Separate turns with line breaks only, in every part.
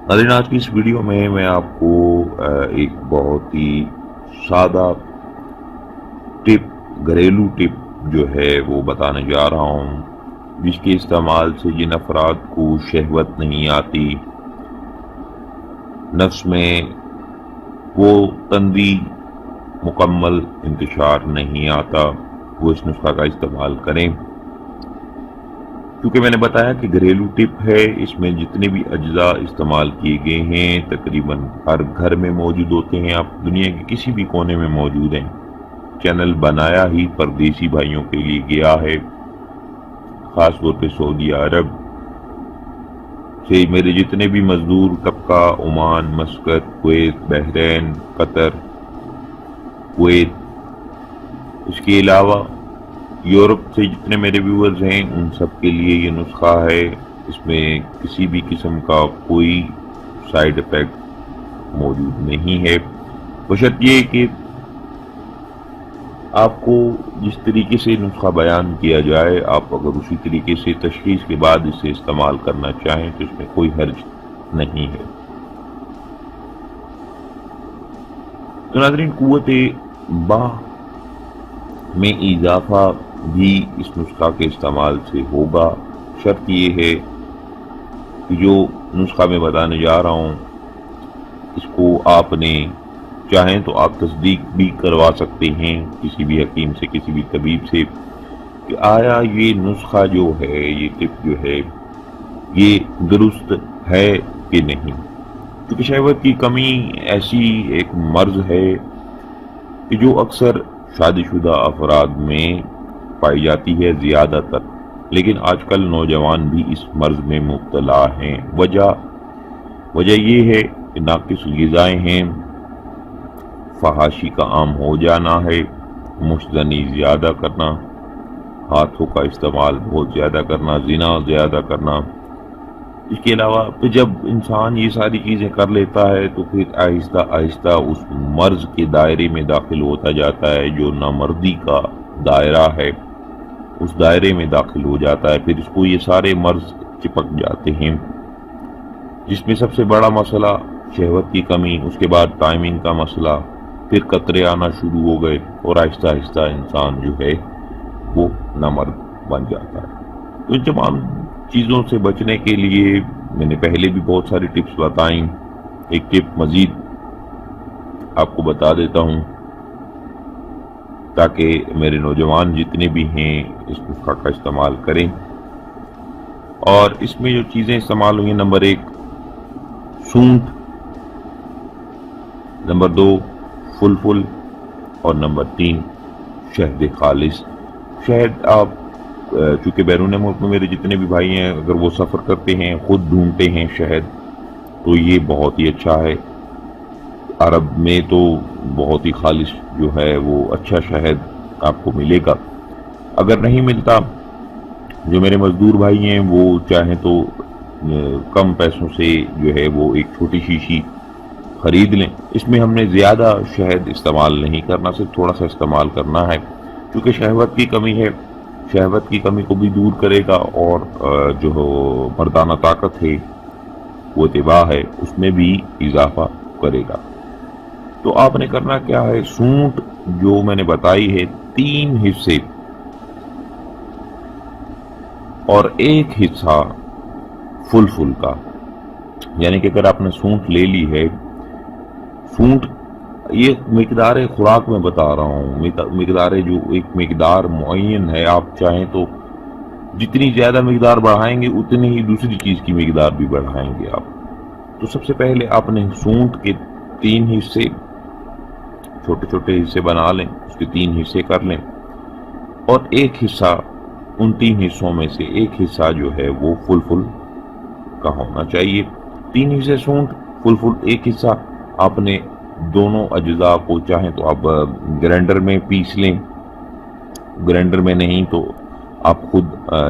ناظرین، آج کی اس ویڈیو میں آپ کو ایک بہت ہی سادہ ٹپ، گھریلو ٹپ جو ہے وہ بتانے جا رہا ہوں، جس کے استعمال سے جن افراد کو شہوت نہیں آتی، نفس میں وہ تندی مکمل انتشار نہیں آتا، وہ اس نسخہ کا استعمال کریں۔ کیونکہ میں نے بتایا کہ گھریلو ٹپ ہے، اس میں جتنے بھی اجزاء استعمال کیے گئے ہیں تقریباً ہر گھر میں موجود ہوتے ہیں، آپ دنیا کے کسی بھی کونے میں موجود ہیں۔ چینل بنایا ہی پردیسی بھائیوں کے لیے گیا ہے، خاص طور پہ سعودی عرب سے میرے جتنے بھی مزدور طبقہ، عمان، مسقط، کویت، بحرین، قطر، کویت، اس کے علاوہ یورپ سے جتنے میرے ویورز ہیں ان سب کے لیے یہ نسخہ ہے۔ اس میں کسی بھی قسم کا کوئی سائیڈ ایفیکٹ موجود نہیں ہے، بشرط یہ کہ آپ کو جس طریقے سے نسخہ بیان کیا جائے، آپ اگر اسی طریقے سے تشخیص کے بعد اسے استعمال کرنا چاہیں تو اس میں کوئی حرج نہیں ہے۔ تو ناظرین، قوت باہ میں اضافہ بھی اس نسخہ کے استعمال سے ہوگا۔ شرط یہ ہے کہ جو نسخہ میں بتانے جا رہا ہوں اس کو آپ نے چاہیں تو آپ تصدیق بھی کروا سکتے ہیں کسی بھی حکیم سے، کسی بھی طبیب سے، کہ آیا یہ نسخہ جو ہے، یہ ٹپ جو ہے، یہ درست ہے کہ نہیں۔ کیونکہ شہوت کی کمی ایسی ایک مرض ہے کہ جو اکثر شادی شدہ افراد میں پائی جاتی ہے زیادہ تر، لیکن آج کل نوجوان بھی اس مرض میں مبتلا ہیں۔ وجہ یہ ہے کہ ناقص غذائیں ہیں، فحاشی کا عام ہو جانا ہے، مشتزنی زیادہ کرنا، ہاتھوں کا استعمال بہت زیادہ کرنا، زنا زیادہ کرنا۔ اس کے علاوہ پھر جب انسان یہ ساری چیزیں کر لیتا ہے تو پھر آہستہ آہستہ اس مرض کے دائرے میں داخل ہوتا جاتا ہے جو نامردی کا دائرہ ہے، اس دائرے میں داخل ہو جاتا ہے۔ پھر اس کو یہ سارے مرض چپک جاتے ہیں، جس میں سب سے بڑا مسئلہ شہوت کی کمی، اس کے بعد ٹائمنگ کا مسئلہ، پھر قطرے آنا شروع ہو گئے اور آہستہ آہستہ انسان جو ہے وہ نامرد بن جاتا ہے۔ تو ان تمام چیزوں سے بچنے کے لیے میں نے پہلے بھی بہت ساری ٹپس بتائیں، ایک ٹپ مزید آپ کو بتا دیتا ہوں تاکہ میرے نوجوان جتنے بھی ہیں اس نسخہ کا استعمال کریں۔ اور اس میں جو چیزیں استعمال ہوئی ہیں، نمبر 1 سونٹ، نمبر 2 فلفل، اور نمبر 3 شہد خالص۔ شہد آپ چونکہ بیرون ملک میں میرے جتنے بھی بھائی ہیں اگر وہ سفر کرتے ہیں، خود ڈھونڈتے ہیں شہد، تو یہ بہت ہی اچھا ہے۔ عرب میں تو بہت ہی خالص جو ہے وہ اچھا شہد آپ کو ملے گا۔ اگر نہیں ملتا، جو میرے مزدور بھائی ہیں وہ چاہیں تو کم پیسوں سے جو ہے وہ ایک چھوٹی شیشی خرید لیں۔ اس میں ہم نے زیادہ شہد استعمال نہیں کرنا، صرف تھوڑا سا استعمال کرنا ہے، کیونکہ شہوت کی کمی ہے، شہوت کی کمی کو بھی دور کرے گا، اور جو مردانہ طاقت ہے، قوت باہ ہے، اس میں بھی اضافہ کرے گا۔ تو آپ نے کرنا کیا ہے، سونٹ جو میں نے بتائی ہے 3 حصے اور 1 حصہ فلفل کا، یعنی کہ اگر آپ نے سونٹ لے لی ہے، سونٹ یہ مقدار خوراک میں بتا رہا ہوں، مقدار جو ایک مقدار معین ہے، آپ چاہیں تو جتنی زیادہ مقدار بڑھائیں گے اتنی ہی دوسری چیز کی مقدار بھی بڑھائیں گے آپ۔ تو سب سے پہلے آپ نے سونٹ کے 3 حصے، چھوٹے چھوٹے حصے بنا لیں، اس کے 3 حصے کر لیں، اور 1 حصہ، ان 3 حصوں میں سے 1 حصہ جو ہے وہ فلفل کا ہونا چاہیے۔ 3 حصے سونٹ، فلفل 1 حصہ۔ آپ نے دونوں اجزاء کو چاہیں تو آپ گرینڈر میں پیس لیں، گرینڈر میں نہیں تو آپ خود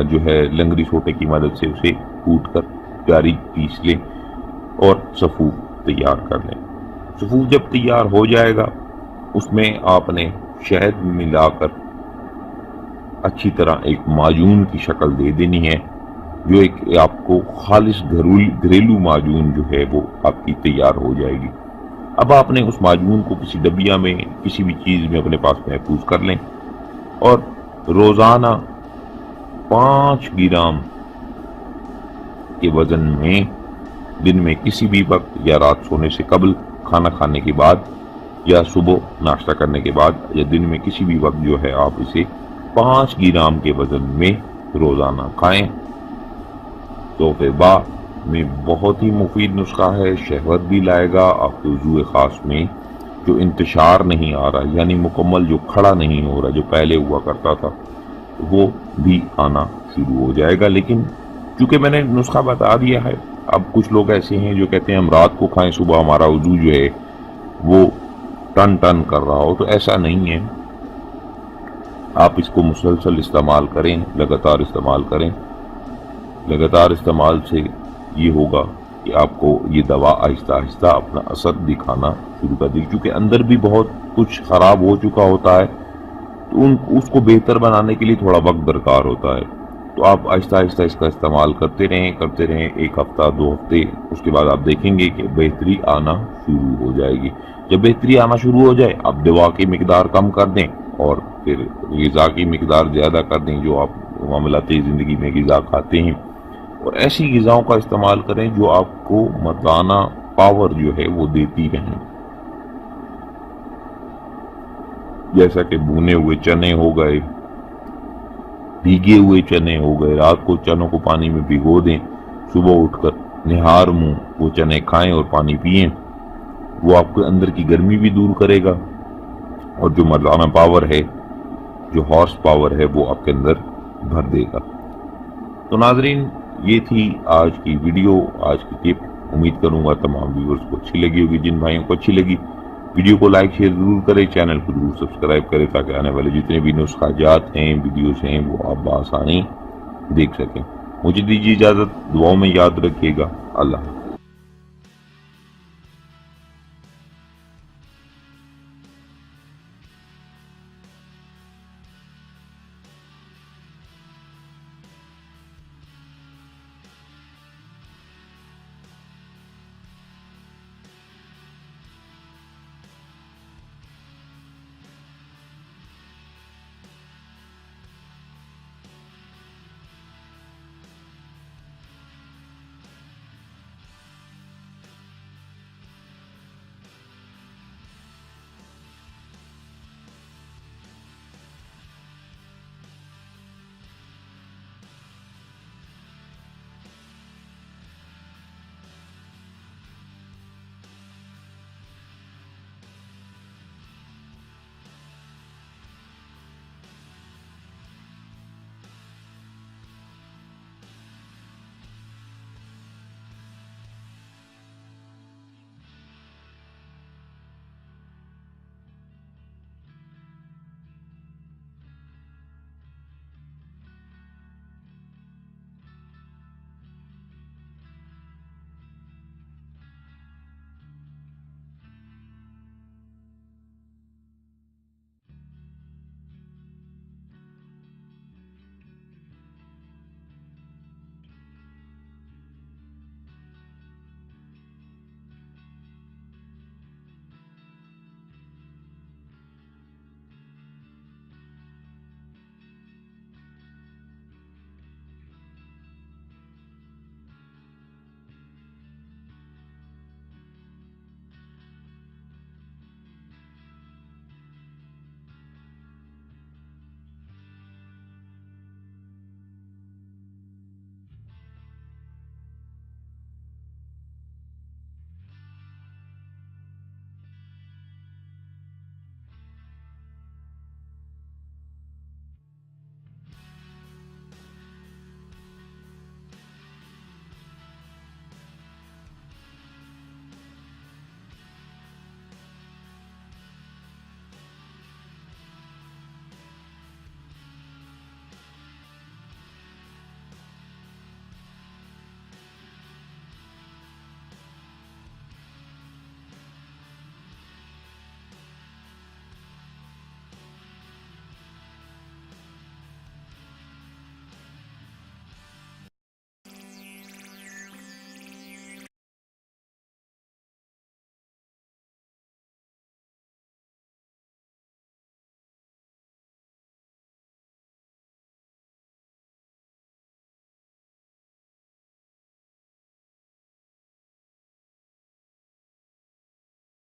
جو ہے لنگری سوٹے کی مدد سے اسے کوٹ کر پیاری پیس لیں اور صفوف تیار کر لیں۔ صفوف جب تیار ہو جائے گا، اس میں آپ نے شہد ملا کر اچھی طرح ایک معجون کی شکل دے دینی ہے، جو ایک آپ کو خالص گھریلو معجون جو ہے وہ آپ کی تیار ہو جائے گی۔ اب آپ نے اس معجون کو کسی ڈبیا میں کسی بھی چیز میں اپنے پاس محفوظ کر لیں اور روزانہ 5 گرام کے وزن میں دن میں کسی بھی وقت یا رات سونے سے قبل، کھانا کھانے کے بعد یا صبح ناشتہ کرنے کے بعد یا دن میں کسی بھی وقت جو ہے آپ اسے 5 گرام کے وزن میں روزانہ کھائیں۔ تحفہ با میں بہت ہی مفید نسخہ ہے، شہوت بھی لائے گا، آپ کے وضو خاص میں جو انتشار نہیں آ رہا، یعنی مکمل جو کھڑا نہیں ہو رہا جو پہلے ہوا کرتا تھا، وہ بھی آنا شروع ہو جائے گا۔ لیکن چونکہ میں نے نسخہ بتا دیا ہے، اب کچھ لوگ ایسے ہیں جو کہتے ہیں ہم رات کو کھائیں صبح ہمارا وضو جو ہے وہ ٹن ٹن کر رہا ہو، تو ایسا نہیں ہے۔ آپ اس کو مسلسل استعمال کریں، لگاتار استعمال کریں۔ لگاتار استعمال سے یہ ہوگا کہ آپ کو یہ دوا آہستہ آہستہ اپنا اثر دکھانا شروع کر دے گی، کیونکہ اندر بھی بہت کچھ خراب ہو چکا ہوتا ہے، تو اس کو بہتر بنانے کے لیے تھوڑا وقت درکار ہوتا ہے۔ تو آپ آہستہ آہستہ اس کا استعمال کرتے رہیں 1 ہفتہ 2 ہفتے، اس کے بعد آپ دیکھیں گے کہ بہتری آنا شروع ہو جائے گی۔ جب بہتری آنا شروع ہو جائے، آپ دوا کی مقدار کم کر دیں اور پھر غذا کی مقدار زیادہ کر دیں، جو آپ معاملاتی زندگی میں غذا کھاتے ہیں، اور ایسی غذاؤں کا استعمال کریں جو آپ کو مردانہ پاور جو ہے وہ دیتی رہیں، جیسا کہ بھونے ہوئے چنے ہو گئے، بھیگے ہوئے چنے ہو گئے۔ رات کو چنوں کو پانی میں بھگو دیں، صبح اٹھ کر نہار منہ وہ چنے کھائیں اور پانی پئیں، وہ آپ کے اندر کی گرمی بھی دور کرے گا اور جو مردانہ پاور ہے، جو ہارس پاور ہے، وہ آپ کے اندر بھر دے گا۔ تو ناظرین، یہ تھی آج کی ویڈیو، آج کی ٹپ۔ امید کروں گا تمام ویورز کو اچھی لگی ہوگی۔ جن بھائیوں کو اچھی لگی، ویڈیو کو لائک شیئر ضرور کریں، چینل کو ضرور سبسکرائب کریں تاکہ آنے والے جتنے بھی نسخہ جات ہیں، ویڈیوز ہیں، وہ آپ بآسانی دیکھ سکیں۔ مجھے دیجیے اجازت، دعاؤں میں یاد رکھیے گا۔ اللہ حافظ۔